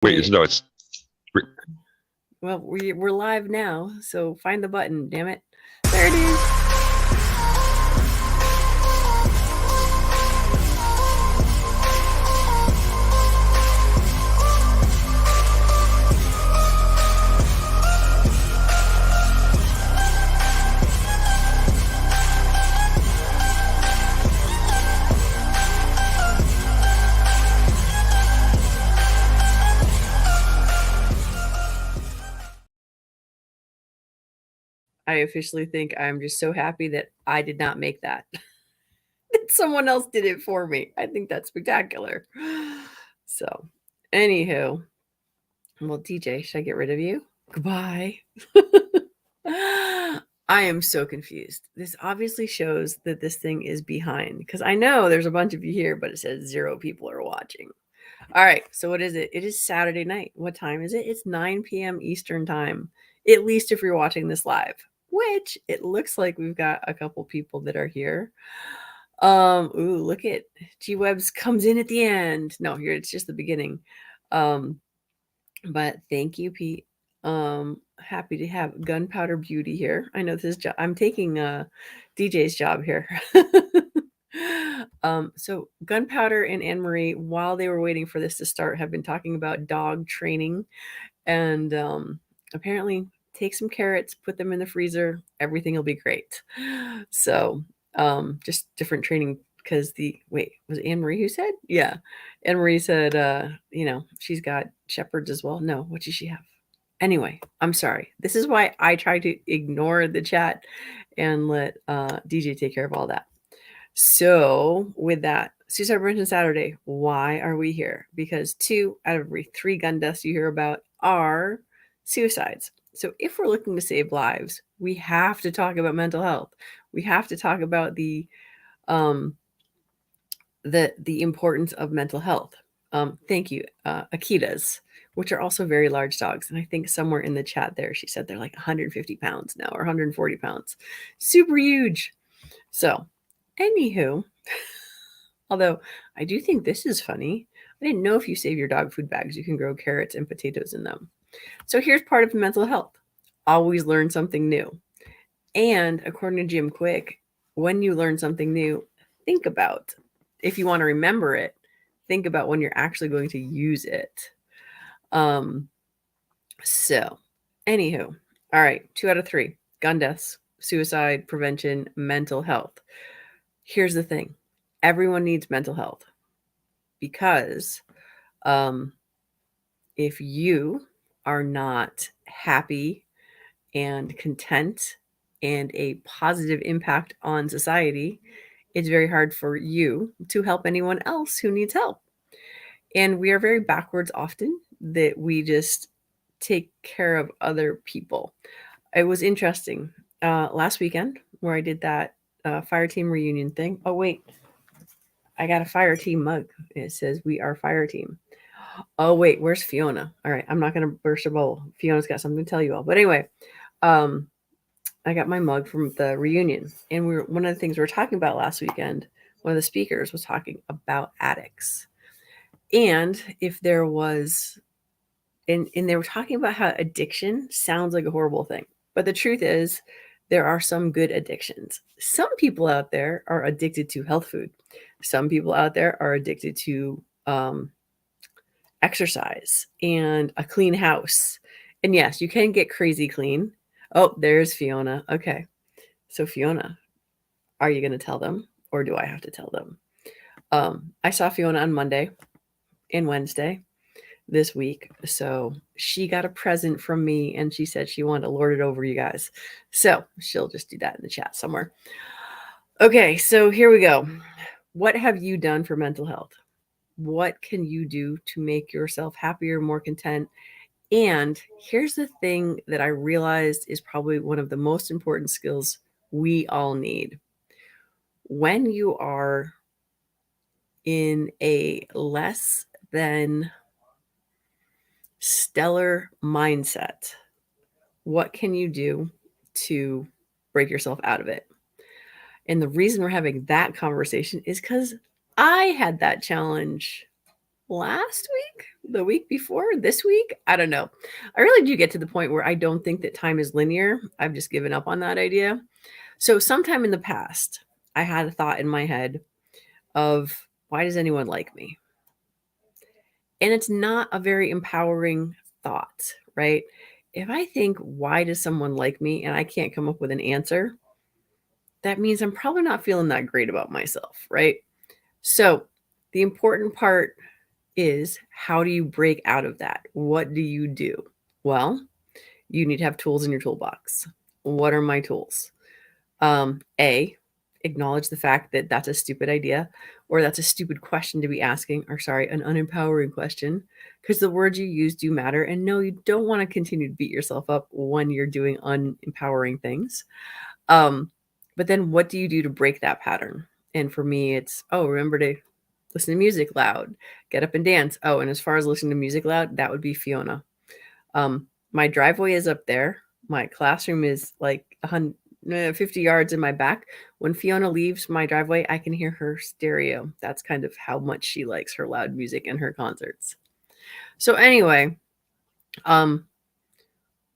Wait, no, it's Well, we're live now, so find the button, damn it. There it is. I officially think I'm just so happy that I did not make that. That someone else did it for me. I think that's spectacular. So, anywho, well, DJ, should I get rid of you? Goodbye. I am so confused. This obviously shows that this thing is behind because I know there's a bunch of you here, but it says 0 people are watching. All right, so what is it? It is Saturday night. What time is it? It's 9 p.m. Eastern time, at least if you're watching this live, which it looks like we've got a couple people that are here. Ooh, look at G-Webs comes in at the end. No, here it's just the beginning. But thank you, Pete. Happy to have Gunpowder Beauty here. I know this job. I'm taking DJ's job here. So Gunpowder and Anne Marie, while they were waiting for this to start, have been talking about dog training, and apparently take some carrots, put them in the freezer, everything will be great. So just different training because was it Anne Marie who said? Yeah. Anne Marie said she's got shepherds as well. No, what does she have? Anyway, I'm sorry. This is why I try to ignore the chat and let DJ take care of all that. So, with that, Suicide Prevention Saturday, why are we here? Because 2 out of every 3 gun deaths you hear about are suicides. So, if we're looking to save lives, we have to talk about mental health. We have to talk about the importance of mental health. Thank you, Akitas, which are also very large dogs. And I think somewhere in the chat there, she said they're like 150 pounds now or 140 pounds. Super huge. So, anywho, although I do think this is funny. I didn't know if you save your dog food bags, you can grow carrots and potatoes in them. So here's part of mental health. Always learn something new. And according to Jim Quick, when you learn something new, think about, if you want to remember it, think about when you're actually going to use it. So, anywho, all right, 2 out of 3 gun deaths, suicide prevention, mental health. Here's the thing, everyone needs mental health because if you are not happy and content and a positive impact on society, it's very hard for you to help anyone else who needs help. And we are very backwards often that we just take care of other people. It was interesting last weekend where I did that fire team reunion thing. Oh, wait, I got a fire team mug. It says we are fire team. Oh, wait, where's Fiona? All right, I'm not going to burst her bubble. Fiona's got something to tell you all. But anyway, I got my mug from the reunion. And one of the things we were talking about last weekend, one of the speakers was talking about addicts. And if there was, and they were talking about how addiction sounds like a horrible thing. But the truth is, there are some good addictions. Some people out there are addicted to health food. Some people out there are addicted to exercise and a clean house. And yes, you can get crazy clean. Oh, there's Fiona. Okay. So, Fiona, are you going to tell them or do I have to tell them? I saw Fiona on Monday and Wednesday this week. So, she got a present from me and she said she wanted to lord it over you guys. So, she'll just do that in the chat somewhere. Okay. So, here we go. What have you done for mental health? What can you do to make yourself happier, more content? And here's the thing that I realized is probably one of the most important skills we all need. When you are in a less than stellar mindset, what can you do to break yourself out of it? And the reason we're having that conversation is because I had that challenge last week. the week before, this week. I don't know. I really do get to the point where I don't think that time is linear. I've just given up on that idea. So, sometime in the past, I had a thought in my head of why does anyone like me? And it's not a very empowering thought, right? If I think, why does someone like me? And I can't come up with an answer, that means I'm probably not feeling that great about myself, right? So, the important part is how do you break out of that? What do you do? Well, you need to have tools in your toolbox. What are my tools? A, acknowledge the fact that that's a stupid idea or that's a stupid question to be asking, or sorry, an unempowering question, because the words you use do matter. And no, you don't want to continue to beat yourself up when you're doing unempowering things. But then what do you do to break that pattern? And for me, it's, oh, remember to listen to music loud, get up and dance. Oh, and as far as listening to music loud, that would be Fiona. My driveway is up there. My classroom is like 150 yards in my back. When Fiona leaves my driveway, I can hear her stereo. That's kind of how much she likes her loud music and her concerts. So anyway,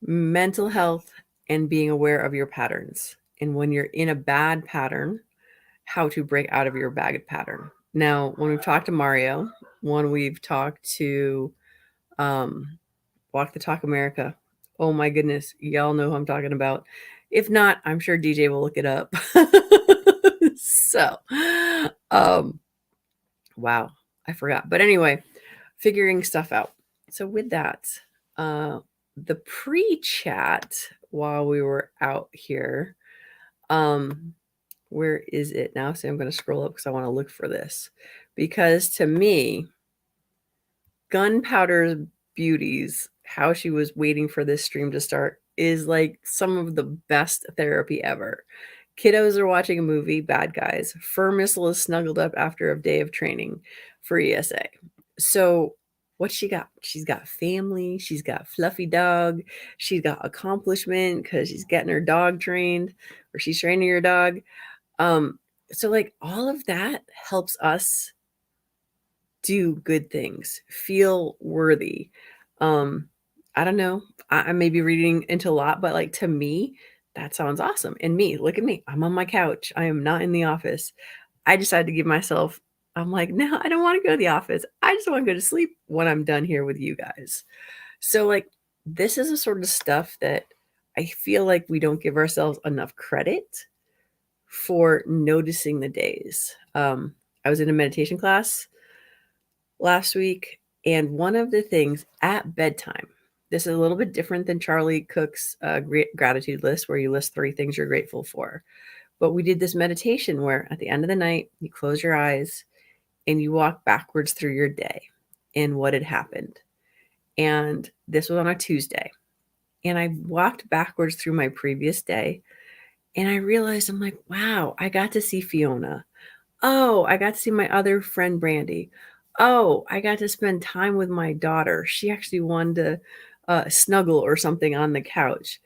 mental health and being aware of your patterns. And when you're in a bad pattern, how to break out of your bad pattern. Now, when we've talked to Mario, when we've talked to Walk the Talk America, oh my goodness, y'all know who I'm talking about. If not, I'm sure DJ will look it up. So, wow, I forgot. But anyway, figuring stuff out. So with that, the pre-chat while we were out here, where is it now? So I'm going to scroll up because I want to look for this. Because to me, Gunpowder Beauties, how she was waiting for this stream to start, is like some of the best therapy ever. Kiddos are watching a movie, bad guys. Fur Missile is snuggled up after a day of training for ESA. So what she got? She's got family. She's got fluffy dog. She's got accomplishment because she's getting her dog trained, or she's training her dog. So like all of that helps us do good things, feel worthy. I don't know. I may be reading into a lot, but like to me, that sounds awesome. And me, look at me. I'm on my couch. I am not in the office. I decided to give myself, I'm like, no, I don't want to go to the office. I just want to go to sleep when I'm done here with you guys. So, like, this is a sort of stuff that I feel like we don't give ourselves enough credit for noticing the days. I was in a meditation class last week, and one of the things at bedtime, this is a little bit different than Charlie Cook's gratitude list, where you list 3 things you're grateful for. But we did this meditation where at the end of the night, you close your eyes and you walk backwards through your day and what had happened. And this was on a Tuesday. And I walked backwards through my previous day, and I realized, I'm like, wow, I got to see Fiona. Oh, I got to see my other friend, Brandy. Oh, I got to spend time with my daughter. She actually wanted to snuggle or something on the couch.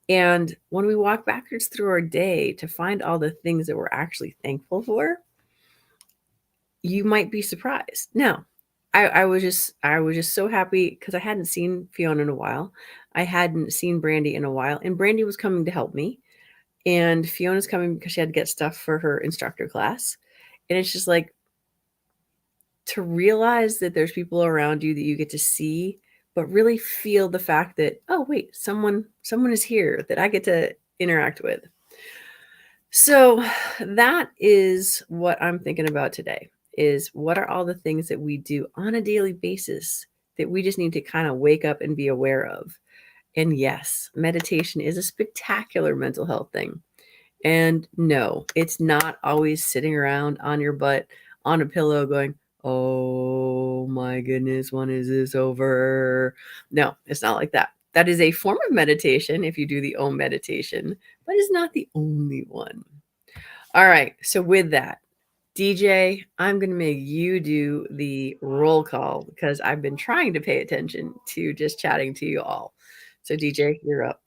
And when we walk backwards through our day to find all the things that we're actually thankful for, you might be surprised. Now, I was just so happy because I hadn't seen Fiona in a while. I hadn't seen Brandy in a while, and Brandy was coming to help me. And Fiona's coming because she had to get stuff for her instructor class. And it's just like, to realize that there's people around you that you get to see, but really feel the fact that, oh wait, someone is here that I get to interact with. So that is what I'm thinking about today, is what are all the things that we do on a daily basis that we just need to kind of wake up and be aware of. And yes, meditation is a spectacular mental health thing. And no, it's not always sitting around on your butt on a pillow going, oh my goodness, when is this over? No, it's not like that. That is a form of meditation if you do the Om meditation, but it's not the only one. All right. So with that, DJ, I'm going to make you do the roll call because I've been trying to pay attention to just chatting to you all. So DJ, you're up.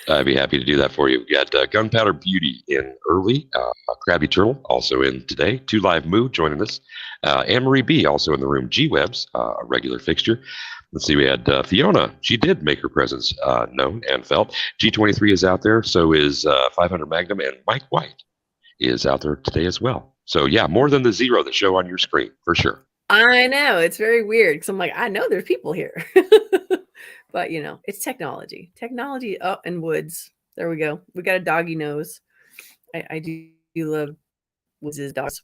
I'd be happy to do that for you. We got Gunpowder Beauty in early, Krabby Turtle also in today, Two Live Moo joining us, Anne Marie B also in the room, G Webs, a regular fixture. Let's see, we had Fiona. She did make her presence known and felt. G23 is out there, so is 500 Magnum, and Mike White is out there today as well. So, yeah, more than the zero that show on your screen, for sure. I know, it's very weird because I'm like, I know there's people here. But, it's technology. Technology up and woods. There we go. We got a doggy nose. I do love Woods' dogs.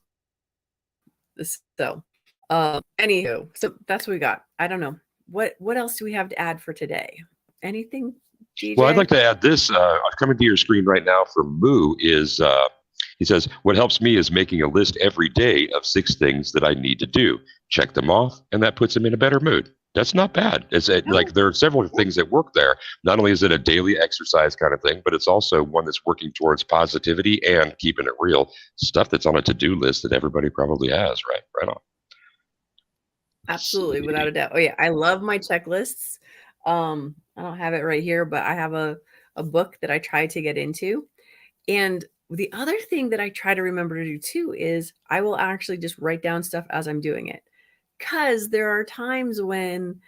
So, anywho, so that's what we got. I don't know. What else do we have to add for today? Anything, Well, I'd DJ? like to add this. Coming to your screen right now from Moo is he says, what helps me is making a list every day of 6 things that I need to do. Check them off, and that puts him in a better mood. That's not bad. No. Like there are several things that work there. Not only is it a daily exercise kind of thing, but it's also one that's working towards positivity and keeping it real. Stuff that's on a to-do list that everybody probably has, right? Right on. Absolutely, without a doubt. Oh yeah, I love my checklists. I don't have it right here, but I have a book that I try to get into. And the other thing that I try to remember to do too is I will actually just write down stuff as I'm doing it. Cuz there are times when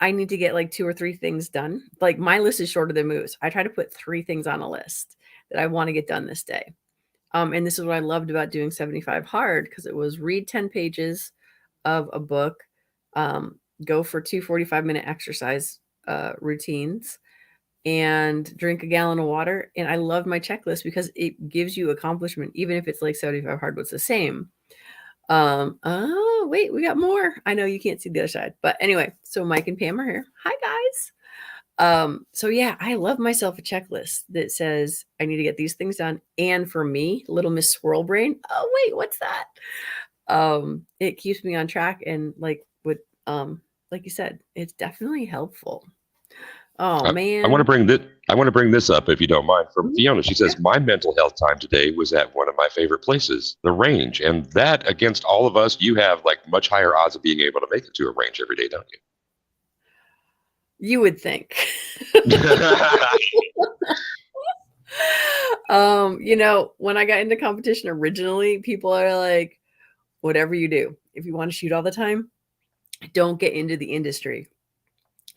I need to get like 2 or 3 things done. Like my list is shorter than Moose. I try to put 3 things on a list that I want to get done this day. And this is what I loved about doing 75 hard because it was read 10 pages of a book, go for 2 45-minute exercise routines, and drink a gallon of water. And I love my checklist because it gives you accomplishment, even if it's like 75 hard, what's the same. Oh, wait, we got more. I know you can't see the other side. But anyway, so Mike and Pam are here. Hi, guys. So yeah, I love myself a checklist that says I need to get these things done. And for me, little Miss Squirrel Brain, oh wait, what's that? It keeps me on track and like you said, it's definitely helpful. Oh I want to man. bring this. I want to bring this up if you don't mind. From Mhm. Fiona, she Yeah. says my mental health time today was at one of my favorite places, the range, and that against all of us, you have like much higher odds of being able to make it to a range every day, don't You would think. you? When I got into competition originally, people are like, whatever you do, if you want to shoot all the time, don't get into the industry.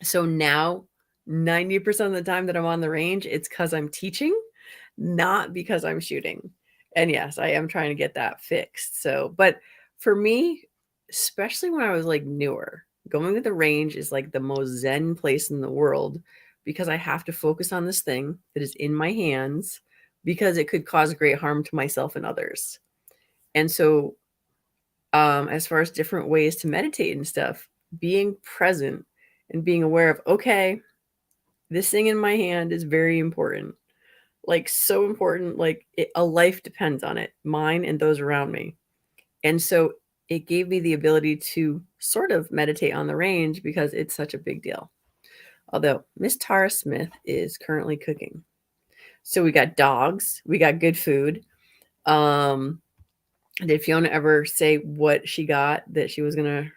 So now 90% of the time that I'm on the range, it's because I'm teaching, not because I'm shooting. And yes, I am trying to get that fixed. So, but for me, especially when I was like newer, going to the range is like the most zen place in the world because I have to focus on this thing that is in my hands because it could cause great harm to myself and others. And so, as far as different ways to meditate and stuff, being present and being aware of, okay, this thing in my hand is very important. Like so important, like a life depends on it, mine and those around me. And so it gave me the ability to sort of meditate on the range because it's such a big deal. Although Miss Tara Smith is currently cooking. So we got dogs, we got good food. Um, did Fiona ever say what she got that she was gonna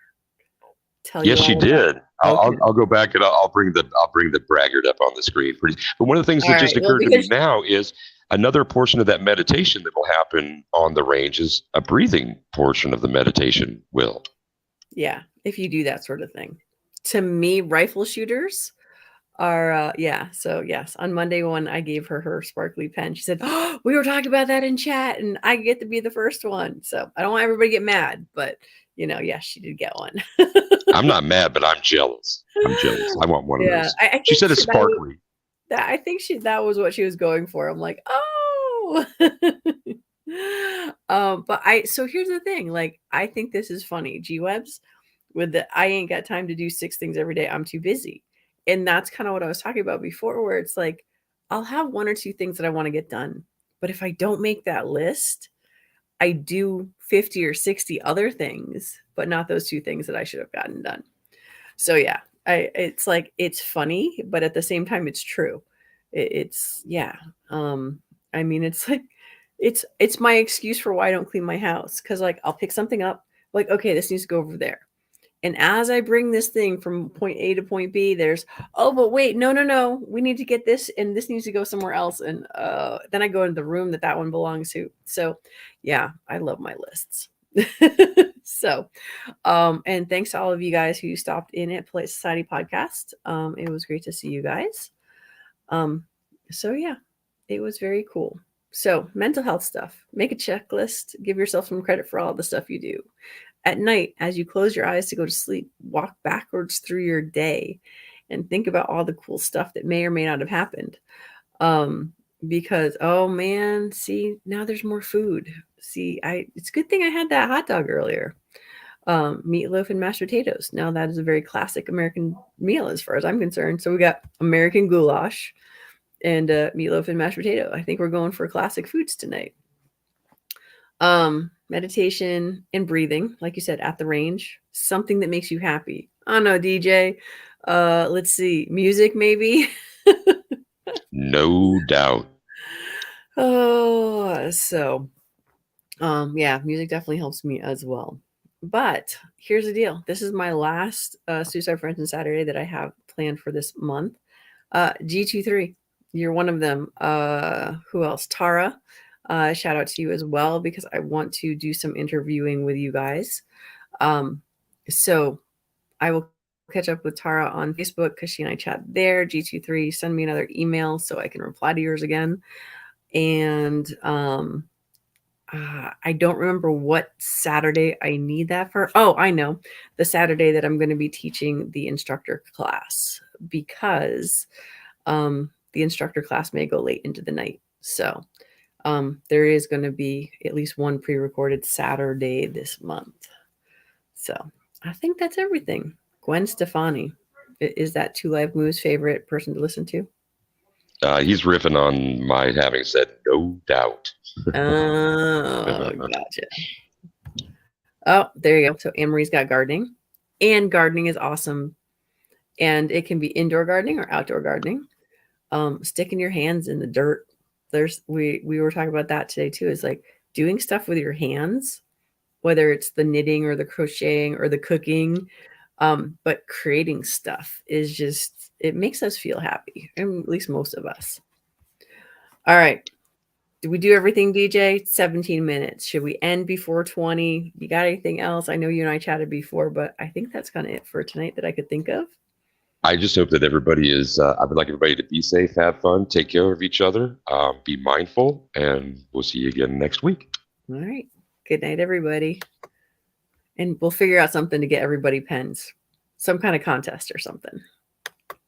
tell Yes, you she all about? did. I'll, Okay. I'll, I'll go back and I'll bring the braggart up on the screen. But one of the things All that right. just Well, occurred to me because now is another portion of that meditation that will happen on the range is a breathing portion of the meditation will. yeah, if you do that sort of thing. To me, rifle shooters are yeah, so yes, on Monday when I gave her her sparkly pen, she said, "Oh, we were talking about that in chat and I get to be the first one." So, I don't want everybody to get mad, but yes, she did get one. I'm not mad, but I'm jealous. I'm jealous. I want one of Yeah, those. I She think said it's sparkly. I think that was what she was going for. I'm like, "Oh." But so here's the thing, like, I think this is funny, G-Webs, with the I ain't got time to do 6 things every day, I'm too busy. And that's kinda what I was talking about before, where it's like, I'll have 1 or 2 things that I wanna get done, but if I don't make that list, I do 50 or 60 other things, but not those 2 things that I should have gotten done. So yeah, it's like it's funny, but at the same time, it's true. It's yeah. I mean, it's like it's my excuse for why I don't clean my house because like I'll pick something up, like okay, this needs to go over there, And as I bring this thing from point A to point B, there's, oh, but wait, no, we need to get this, and this needs to go somewhere else. And then I go into the room that one belongs to. So, yeah, I love my lists. So, and thanks to all of you guys who stopped in at Polite Society Podcast. It was great to see you guys. So yeah, it was very cool. So mental health stuff, make a checklist, give yourself some credit for all the stuff you do. At night, as you close your eyes to go to sleep, walk backwards through your day and think about all the cool stuff that may or may not have happened. Because, oh man, see, now there's more food. See, it's a good thing I had that hot dog earlier. Meatloaf and mashed potatoes. Now that is a very classic American meal as far as I'm concerned. So we got American goulash and meatloaf and mashed potato. I think we're going for classic foods tonight. Meditation and breathing, like you said, at the range, something that makes you happy. Oh no, DJ. Let's see, music maybe. No doubt. Oh, so yeah, music definitely helps me as well. But here's the deal. This is my last Suicide Prevention Saturday that I have planned for this month. G23, you're one of them. Who else? Tara. Shout out to you as well, because I want to do some interviewing with you guys. So I will catch up with Tara on Facebook because she and I chat there. G23, send me another email so I can reply to yours again. And I don't remember what Saturday I need that for. Oh, I know. The Saturday that I'm going to be teaching the instructor class, because the instructor class may go late into the night. So there is going to be at least one pre-recorded Saturday this month. So I think that's everything. Gwen Stefani. Is that Two Live Move's favorite person to listen to? He's riffing on my having said no doubt. Oh, gotcha. Oh, there you go. So Anne-Marie's got gardening, and gardening is awesome. And it can be indoor gardening or outdoor gardening. Sticking your hands in the dirt. We were talking about that today too. Is like doing stuff with your hands, whether it's the knitting or the crocheting or the cooking. But creating stuff is just, it makes us feel happy, and at least most of us. All right. Did we do everything, DJ? 17 minutes. Should we end before 20? You got anything else? I know you and I chatted before, but I think that's kind of it for tonight that I could think of. I just hope that everybody is, I would like everybody to be safe, have fun, take care of each other, be mindful, and we'll see you again next week. All right. Good night, everybody. And we'll figure out something to get everybody pens, some kind of contest or something.